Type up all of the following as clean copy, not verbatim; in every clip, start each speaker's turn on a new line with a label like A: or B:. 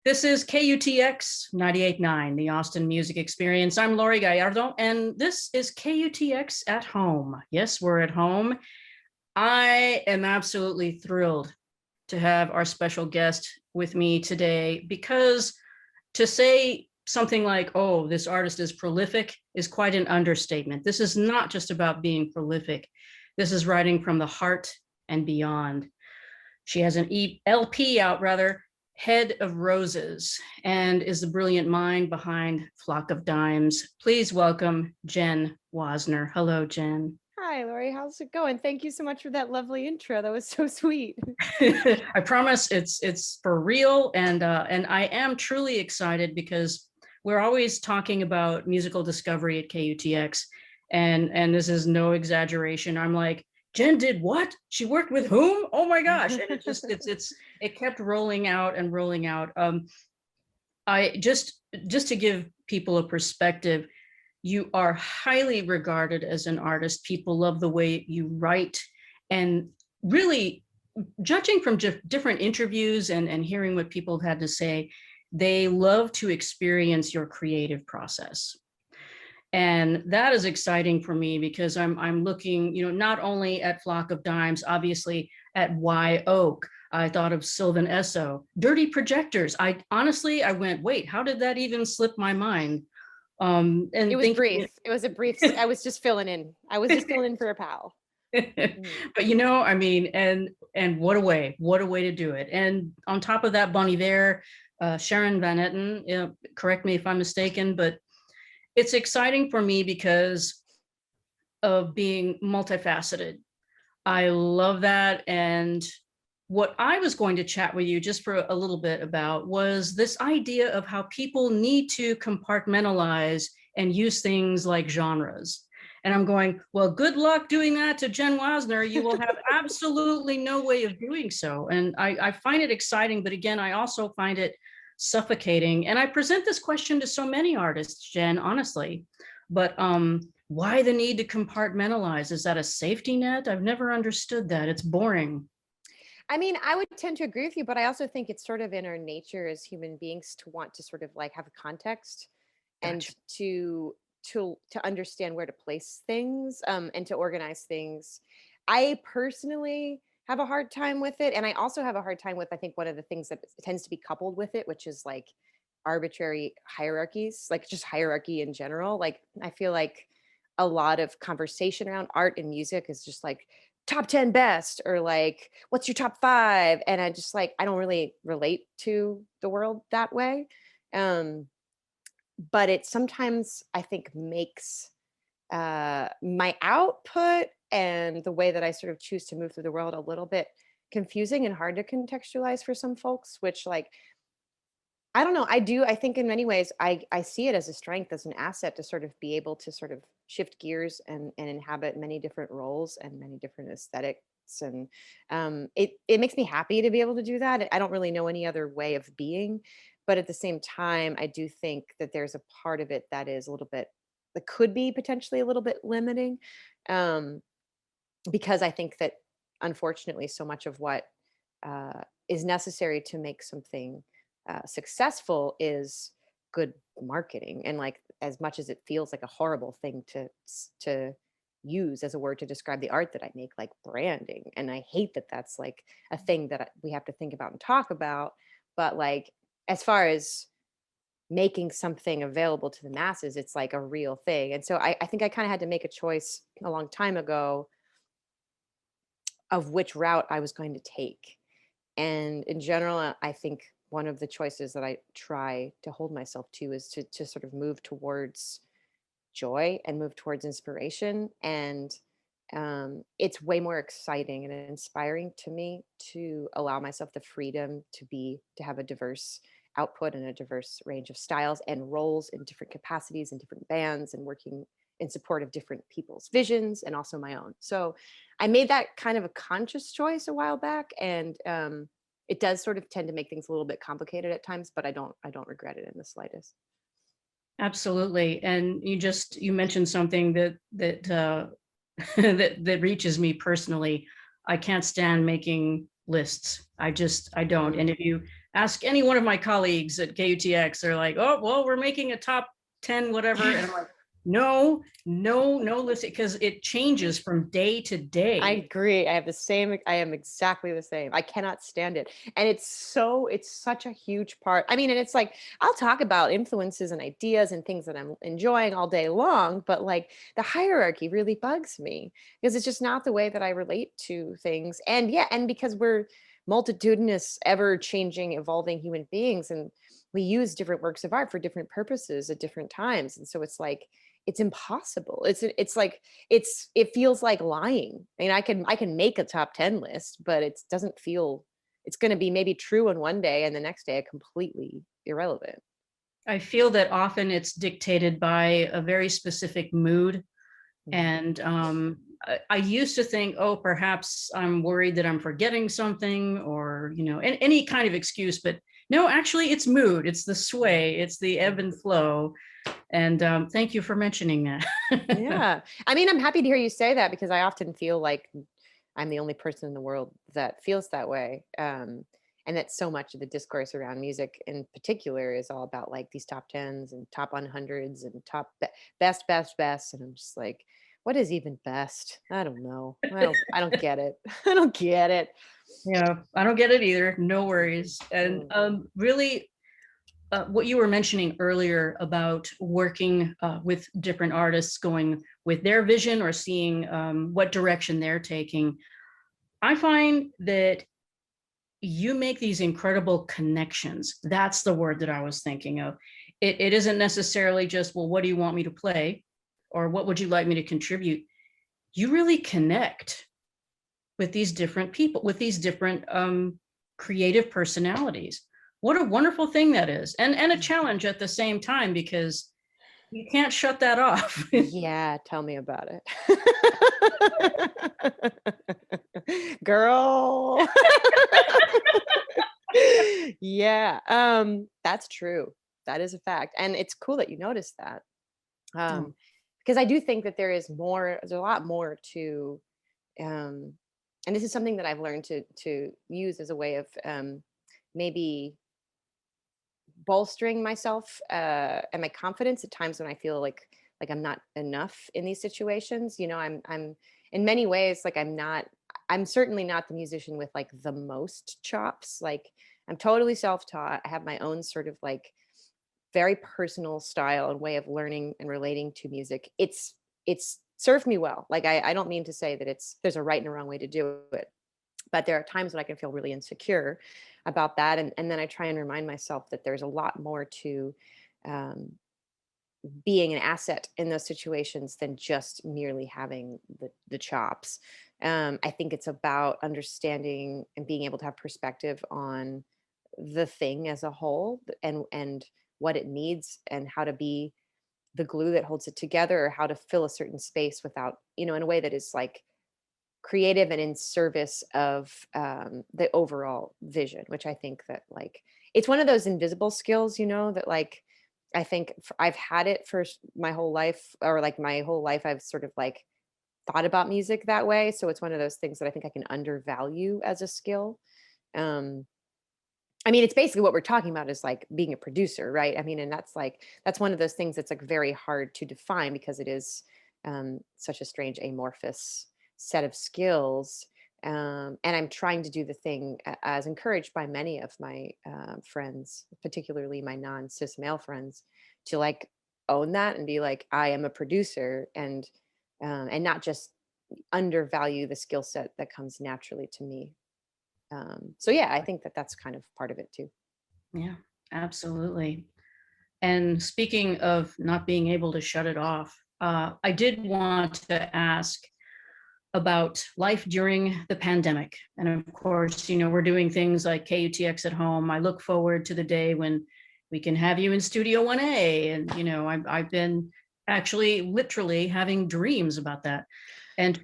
A: This is KUTX 98.9, the Austin Music Experience. I'm Lori Gallardo, and this is KUTX at home. Yes, we're at home. I am absolutely thrilled to have our special guest with me today because to say something like, oh, this artist is prolific is quite an understatement. This is not just about being prolific. This is writing from the heart and beyond. She has an LP out, rather, Head of Roses, and is the brilliant mind behind Flock of Dimes. Please welcome Jenn Wasner. Hello, Jenn.
B: Hi, Lori. How's it going? Thank you so much for that lovely intro. That was so sweet.
A: I promise it's for real, and I am truly excited because we're always talking about musical discovery at KUTX, and this is no exaggeration. I'm like, Jenn did what? She worked with whom? Oh my gosh! And it kept rolling out and rolling out. I just to give people a perspective, you are highly regarded as an artist. People love the way you write, and really, judging from different interviews and hearing what people have had to say, they love to experience your creative process. And that is exciting for me because I'm looking, not only at Flock of Dimes, obviously at Y Oak. I thought of Sylvan Esso, Dirty Projectors. I honestly went, wait, how did that even slip my mind?
B: And it was brief. It was a brief. I was just filling in. I was just filling in for a pal.
A: But I mean, and what a way to do it. And on top of that, Bon Iver, Sharon Van Etten, correct me if I'm mistaken, but it's exciting for me because of being multifaceted. I love that. And what I was going to chat with you just for a little bit about was this idea of how people need to compartmentalize and use things like genres. And I'm going, well, good luck doing that to Jenn Wasner. You will have absolutely no way of doing so. And I find it exciting, but again, I also find it suffocating. And I present this question to so many artists, Jenn, honestly, but why the need to compartmentalize? Is that a safety net? I've never understood that. It's boring.
B: I mean, I would tend to agree with you, but I also think it's sort of in our nature as human beings to want to sort of like have a context and
A: Gotcha.
B: to understand where to place things and to organize things. I personally have a hard time with it. And I also have a hard time with, I think, one of the things that tends to be coupled with it, which is like arbitrary hierarchies, like just hierarchy in general. Like, I feel like a lot of conversation around art and music is just like top 10 best or like, what's your top 5? And I just like, I don't really relate to the world that way. But it sometimes, I think, makes my output and the way that I sort of choose to move through the world a little bit confusing and hard to contextualize for some folks, which like, I don't know. I think in many ways, I see it as a strength, as an asset to sort of be able to sort of shift gears and inhabit many different roles and many different aesthetics. And it makes me happy to be able to do that. I don't really know any other way of being, but at the same time, I do think that there's a part of it that is a little bit, that could be potentially a little bit limiting. Because I think that unfortunately so much of what is necessary to make something successful is good marketing. And like, as much as it feels like a horrible thing to use as a word to describe the art that I make, like branding, and I hate that that's like a thing that we have to think about and talk about, but like, as far as making something available to the masses, it's like a real thing. And so I think I kind of had to make a choice a long time ago of which route I was going to take. And in general, I think one of the choices that I try to hold myself to is to sort of move towards joy and move towards inspiration. And it's way more exciting and inspiring to me to allow myself the freedom to have a diverse output and a diverse range of styles and roles in different capacities and different bands and working in support of different people's visions and also my own. So I made that kind of a conscious choice a while back, and it does sort of tend to make things a little bit complicated at times, but I don't regret it in the slightest.
A: Absolutely. And you mentioned something that that reaches me personally. I can't stand making lists. I don't. And if you ask any one of my colleagues at KUTX, they're like, oh, well, we're making a top 10, whatever. And I'm like, no, listen, because it changes from day to day.
B: I agree. I am exactly the same. I cannot stand it. And it's such a huge part. I mean, and it's like, I'll talk about influences and ideas and things that I'm enjoying all day long, but like the hierarchy really bugs me because it's just not the way that I relate to things. And yeah, and because we're multitudinous, ever changing, evolving human beings, and we use different works of art for different purposes at different times. And so it's like, it's impossible. It's like it feels like lying. I mean, I can make a top 10 list, but it doesn't feel, it's going to be maybe true on one day and the next day completely irrelevant.
A: I feel that often it's dictated by a very specific mood.
B: Mhm.
A: And I used to think, oh, perhaps I'm worried that I'm forgetting something, or, any kind of excuse, but no, actually it's mood, it's the sway, it's the ebb and flow. And thank you for mentioning that.
B: Yeah. I mean, I'm happy to hear you say that because I often feel like I'm the only person in the world that feels that way. And that so much of the discourse around music in particular is all about like these top tens and top 100s and best. And I'm just like, what is even best? I don't know. I don't get it. I don't get it.
A: Yeah, I don't get it either. No worries. And
B: Mm.
A: really, what you were mentioning earlier about working with different artists, going with their vision or seeing what direction they're taking, I find that you make these incredible connections. That's the word that I was thinking of. It isn't necessarily just, well, what do you want me to play? Or what would you like me to contribute? You really connect with these different people, with these different creative personalities. What a wonderful thing that is. And a challenge at the same time, because you can't shut that off.
B: Yeah, tell me about it. Girl. Yeah, that's true. That is a fact, and it's cool that you noticed that.
A: Oh,
B: Because I do think that there's a lot more to, um and this is something that I've learned to use as a way of, maybe bolstering myself, and my confidence at times when I feel like I'm not enough in these situations. I'm in many ways like I'm certainly not the musician with like the most chops. Like I'm totally self-taught. I have my own sort of like very personal style and way of learning and relating to music. It's served me well. Like I don't mean to say that there's a right and a wrong way to do it, but there are times when I can feel really insecure about that. And then I try and remind myself that there's a lot more to, um, being an asset in those situations than just merely having the chops. I think it's about understanding and being able to have perspective on the thing as a whole, and what it needs and how to be the glue that holds it together, or how to fill a certain space without, in a way that is like creative and in service of, the overall vision, which I think that like it's one of those invisible skills, that like I think I've had it for my whole life, or like my whole life I've sort of like thought about music that way. So it's one of those things that I think I can undervalue as a skill. Um, I mean, it's basically what we're talking about is like being a producer, right? I mean, and that's one of those things that's like very hard to define because it is, such a strange amorphous set of skills. And I'm trying to do the thing as encouraged by many of my, friends, particularly my non-cis male friends, to like own that and be like, I am a producer, and not just undervalue the skill set that comes naturally to me. So yeah, I think that that's kind of part of it too.
A: yeah, absolutely. And speaking of not being able to shut it off, I did want to ask about life during the pandemic. And of course, we're doing things like KUTX at home. I look forward to the day when we can have you in Studio 1A. And, I've been actually literally having dreams about that. And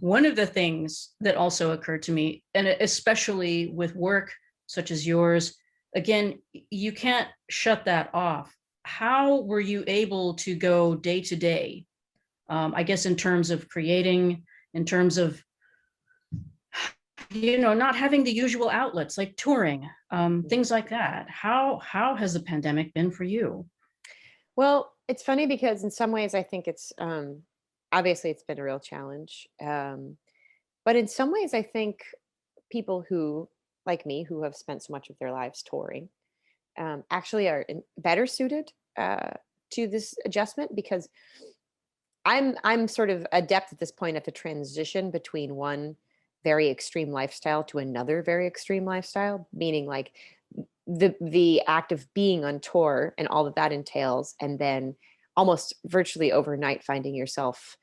A: one of the things that also occurred to me, and especially with work such as yours, again, you can't shut that off. How were you able to go day to day? I guess in terms of creating, in terms of not having the usual outlets like touring, things like that. How has the pandemic been for you?
B: Well, it's funny because in some ways I think it's obviously it's been a real challenge. But in some ways I think people who like me who have spent so much of their lives touring actually are better suited to this adjustment because I'm sort of adept at this point at the transition between one very extreme lifestyle to another very extreme lifestyle, meaning like the act of being on tour and all that that entails, and then almost virtually overnight finding yourself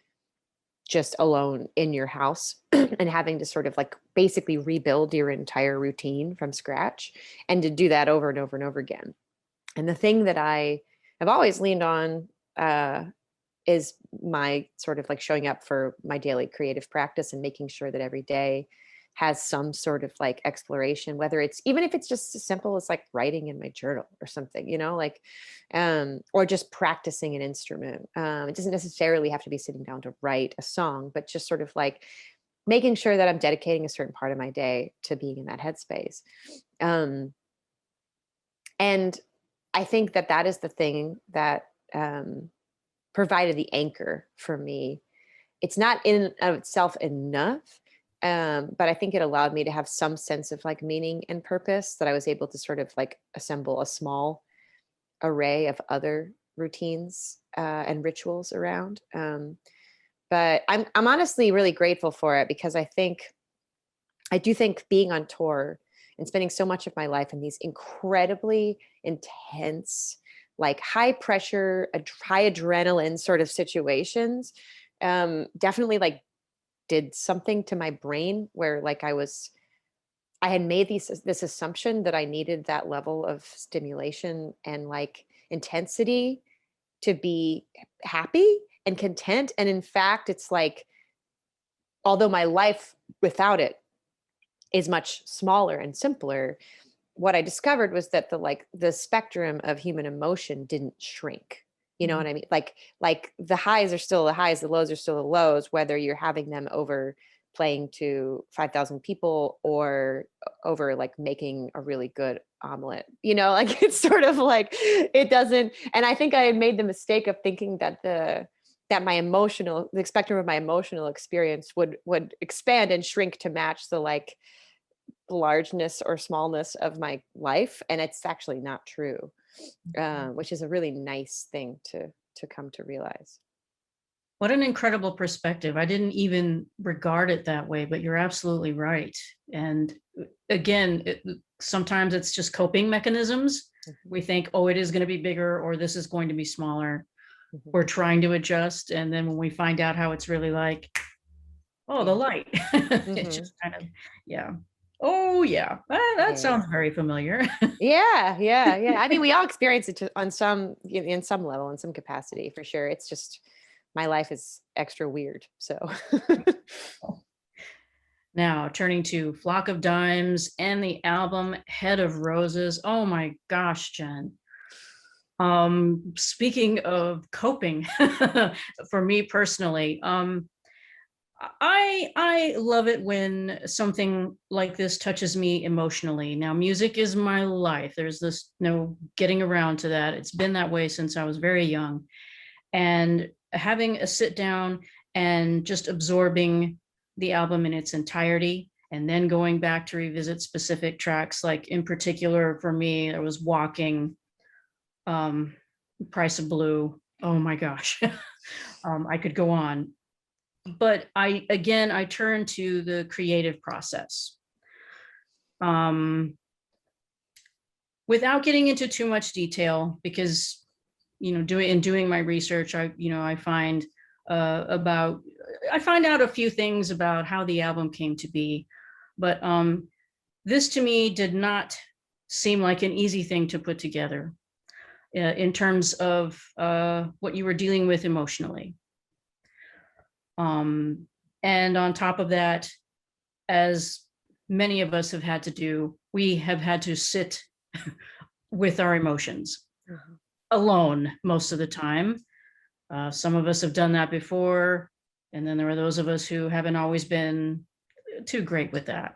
B: just alone in your house and having to sort of like basically rebuild your entire routine from scratch, and to do that over and over and over again. And the thing that I have always leaned on is my sort of like showing up for my daily creative practice and making sure that every day has some sort of like exploration, whether it's even if it's just as simple as like writing in my journal or something, like or just practicing an instrument. It doesn't necessarily have to be sitting down to write a song, but just sort of like making sure that I'm dedicating a certain part of my day to being in that headspace. And I think that that is the thing that provided the anchor for me. It's not in and of itself enough, but I think it allowed me to have some sense of like meaning and purpose, that I was able to sort of like assemble a small array of other routines and rituals around. But I'm honestly really grateful for it, because I do think being on tour and spending so much of my life in these incredibly intense, like high pressure, high adrenaline sort of situations, definitely like did something to my brain where like I had made this assumption that I needed that level of stimulation and like intensity to be happy and content. And in fact, it's like, although my life without it is much smaller and simpler, what I discovered was that the spectrum of human emotion didn't shrink. You know what I mean? Like the highs are still the highs, the lows are still the lows, whether you're having them over playing to 5,000 people or over like making a really good omelet. Like it's sort of like it doesn't. And I think I had made the mistake of thinking that the spectrum of my emotional experience would expand and shrink to match the like largeness or smallness of my life, and it's actually not true, which is a really nice thing to come to realize.
A: What an incredible perspective. I didn't even regard it that way, but you're absolutely right. And again, sometimes it's just coping mechanisms. We think, oh, it is going to be bigger, or this is going to be smaller. We're trying to adjust. And then when we find out how it's really like, oh, the light. It's just kind of, yeah. Oh, yeah. That sounds very familiar.
B: Yeah. I mean, we all experience it in some level, in some capacity, for sure. It's just my life is extra weird. So
A: now turning to Flock of Dimes and the album Head of Roses. Oh my gosh, Jenn. Speaking of coping, for me personally, I love it when something like this touches me emotionally. Now, music is my life. There's this no getting around to that. It's been that way since I was very young. And having a sit down and just absorbing the album in its entirety, and then going back to revisit specific tracks, like in particular for me, it was Walking, Price of Blue. Oh my gosh. I could go on. But I turn to the creative process. Without getting into too much detail, because doing my research, I find out a few things about how the album came to be, but this to me did not seem like an easy thing to put together in terms of what you were dealing with emotionally. And on top of that, as many of us have had to do, we have had to sit with our emotions alone most of the time. Some of us have done that before, and then there are those of us who haven't always been too great with that.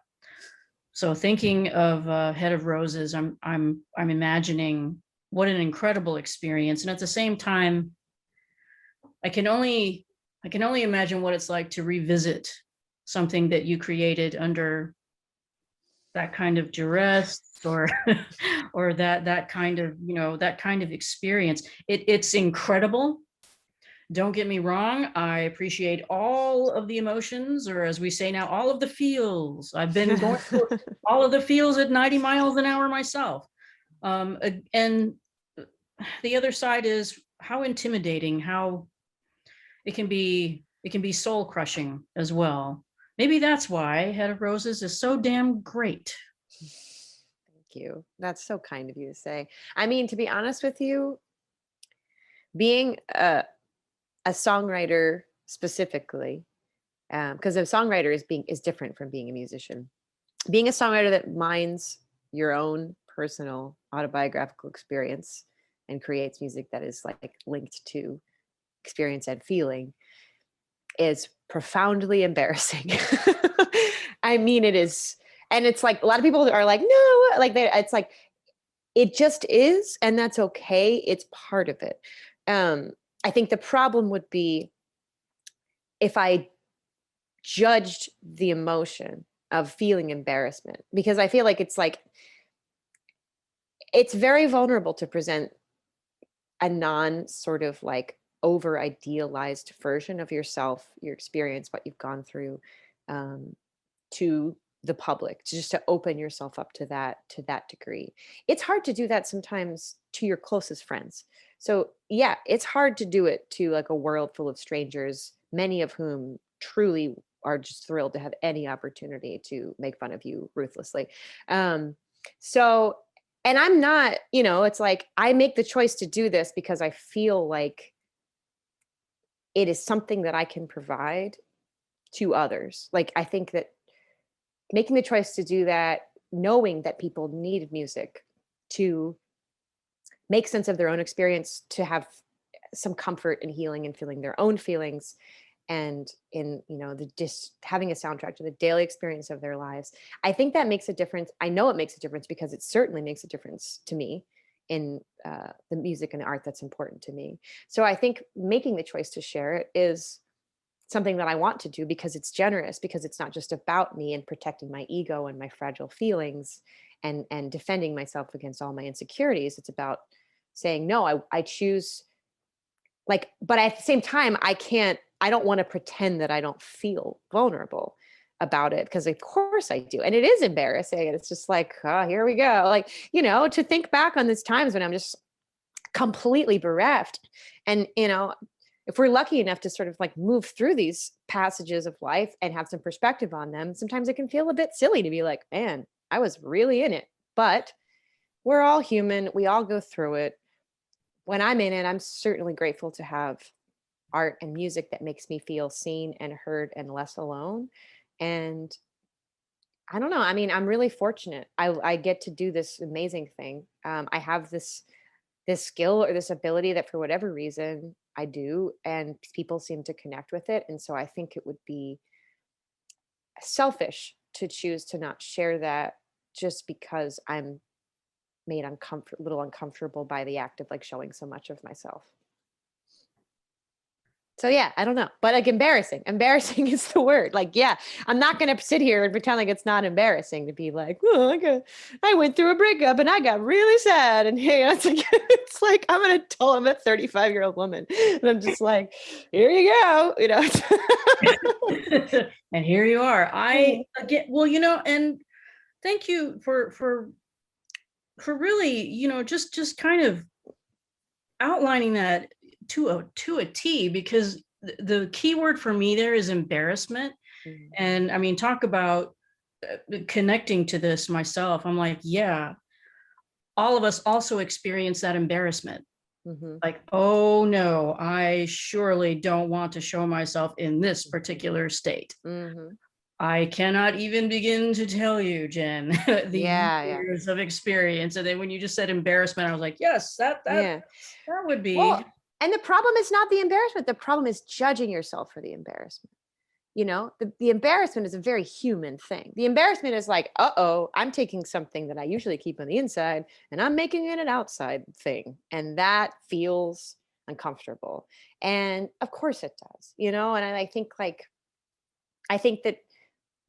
A: So thinking of Head of Roses, I'm imagining what an incredible experience. And at the same time, I can only imagine what it's like to revisit something that you created under that kind of duress, or or that kind of, that kind of experience. It's incredible. Don't get me wrong, I appreciate all of the emotions, or as we say now, all of the feels. I've been going through all of the feels at 90 miles an hour myself. And the other side is how intimidating, how it can be soul crushing as well. Maybe that's why Head of Roses is so damn great.
B: Thank you. That's so kind of you to say. I mean, to be honest with you, being a songwriter specifically, because a songwriter is different from being a musician. Being a songwriter that minds your own personal autobiographical experience and creates music that is like linked to experience and feeling is profoundly embarrassing. I mean, it is. And it's like, a lot of people are like, no, like it's like, it just is. And that's okay. It's part of it. I think the problem would be if I judged the emotion of feeling embarrassment, because I feel like it's very vulnerable to present a non sort of like over idealized version of yourself, your experience, what you've gone through, to the public, just to open yourself up to that degree. It's hard to do that sometimes to your closest friends. So yeah, it's hard to do it to like a world full of strangers, many of whom truly are just thrilled to have any opportunity to make fun of you ruthlessly. So, and I'm not, it's like I make the choice to do this because I feel like it is something that I can provide to others. Like, I think that making the choice to do that, knowing that people need music to make sense of their own experience, to have some comfort and healing and feeling their own feelings, and in the just having a soundtrack to the daily experience of their lives. I think that makes a difference. I know it makes a difference because it certainly makes a difference to me in the music and the art that's important to me. So I think making the choice to share it is something that I want to do because it's generous, because it's not just about me and protecting my ego and my fragile feelings and defending myself against all my insecurities. It's about saying, no, I choose, like, but at the same time, I don't want to pretend that I don't feel vulnerable about it, because of course I do. And it is embarrassing. And it's just like, oh, here we go. Like, to think back on these times when I'm just completely bereft. And, if we're lucky enough to sort of like move through these passages of life and have some perspective on them, sometimes it can feel a bit silly to be like, man, I was really in it. But we're all human. We all go through it. When I'm in it, I'm certainly grateful to have art and music that makes me feel seen and heard and less alone. And I don't know. I mean, I'm really fortunate. I get to do this amazing thing. I have this skill or this ability that for whatever reason I do, and people seem to connect with it. And so I think it would be selfish to choose to not share that just because I'm made little uncomfortable by the act of like showing so much of myself. So yeah, I don't know, but like embarrassing is the word. Like, yeah, I'm not going to sit here and pretend like it's not embarrassing to be like, oh, I went through a breakup and I got really sad. And hey, it's like, I'm I'm a 35-year-old woman. And I'm just like, here you go,
A: And here you are. I again, well, and thank you for really, just kind of outlining that to a T, because the key word for me there is embarrassment.
B: Mhm.
A: And I mean, talk about connecting to this myself. I'm like, yeah, all of us also experience that embarrassment.
B: Mhm.
A: Like, oh no, I surely don't want to show myself in this particular state.
B: Mhm.
A: I cannot even begin to tell you, Jen, the
B: Yeah.
A: years of experience. And then when you just said embarrassment, I was like, yes,
B: Yeah.
A: that would
B: Well,
A: be.
B: and the problem is not the embarrassment. The problem is judging yourself for the embarrassment. You know, the embarrassment is a very human thing. The embarrassment is like, uh-oh, I'm taking something that I usually keep on the inside and I'm making it an outside thing. And that feels uncomfortable. And of course it does, you know, and I think like, I think that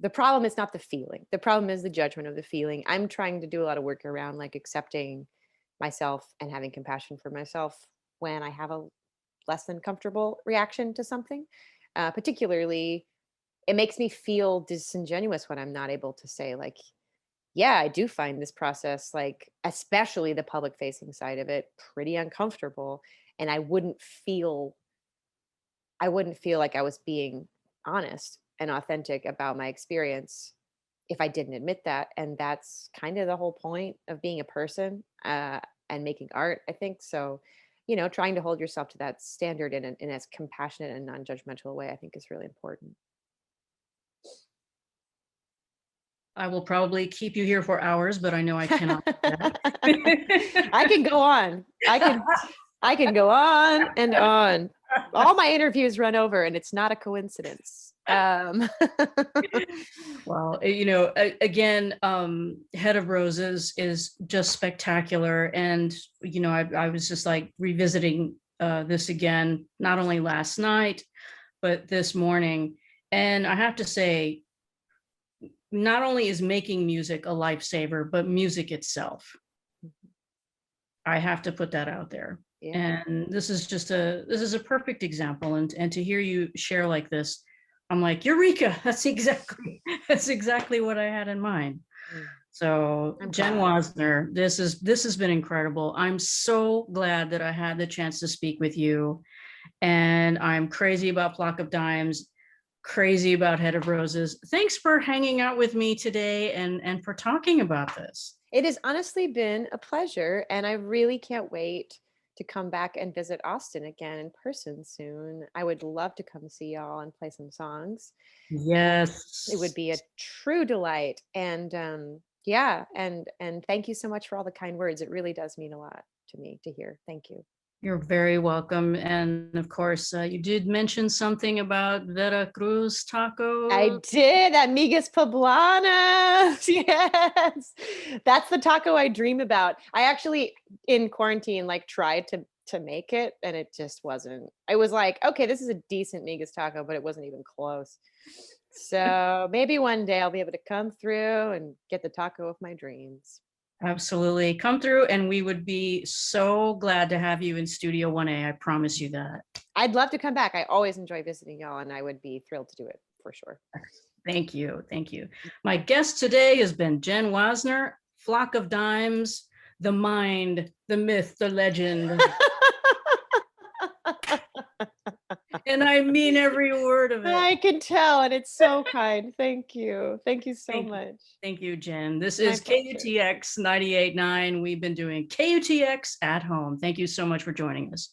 B: the problem is not the feeling. The problem is the judgment of the feeling. I'm trying to do a lot of work around like accepting myself and having compassion for myself when I have a less than comfortable reaction to something. Particularly, it makes me feel disingenuous when I'm not able to say, like, yeah, I do find this process, like, especially the public facing side of it, pretty uncomfortable. And I wouldn't feel like I was being honest and authentic about my experience if I didn't admit that. And that's kind of the whole point of being a person and making art, I think. So, you know, trying to hold yourself to that standard in as compassionate and non-judgmental way, I think is really important.
A: I will probably keep you here for hours, but I know I cannot do that.
B: I can go on. I can go on and on. All my interviews run over and it's not a coincidence.
A: Well, you know, again, Head of Roses is just spectacular. And, you know, I was just like revisiting this again, not only last night, but this morning. And I have to say, not only is making music a lifesaver, but music itself. I have to put that out there.
B: Yeah.
A: And this is a perfect example. And to hear you share like this, I'm like, Eureka, that's exactly what I had in mind.
B: Mm.
A: So
B: I'm
A: Jenn
B: glad.
A: Wasner, this has been incredible. I'm so glad that I had the chance to speak with you. And I'm crazy about Flock of Dimes, crazy about Head of Roses. Thanks for hanging out with me today and for talking about this.
B: It has honestly been a pleasure, and I really can't wait to come back and visit Austin again in person soon. I would love to come see y'all and play some songs. It would
A: Yes.
B: be a true delight. And yeah, and thank you so much for all the kind words. It really does mean a lot to me to hear. Thank you.
A: You're very welcome. And of course, you did mention something about Veracruz
B: I
A: taco.
B: did, amigas poblanas. Yes. That's the taco I dream about. I actually in quarantine like tried to make it and it just wasn't. I was like, okay, this is a decent migas taco, but it wasn't even close. So maybe one day I'll be able to come through and get the taco of my dreams.
A: Absolutely. Come through, and we would be so glad to have you in Studio 1A. I promise you that.
B: I'd love to come back. I always enjoy visiting y'all and I would be thrilled to do it for sure.
A: Thank you. Thank you. My guest today has been Jenn Wasner, Flock of Dimes, the mind, the myth, the legend. And I mean every word of it.
B: I can tell, and it's so kind. Thank you. Thank you so
A: Thank you.
B: much.
A: Thank you, Jen. This
B: My
A: is
B: pleasure.
A: KUTX 98.9. We've been doing KUTX at home. Thank you so much for joining us.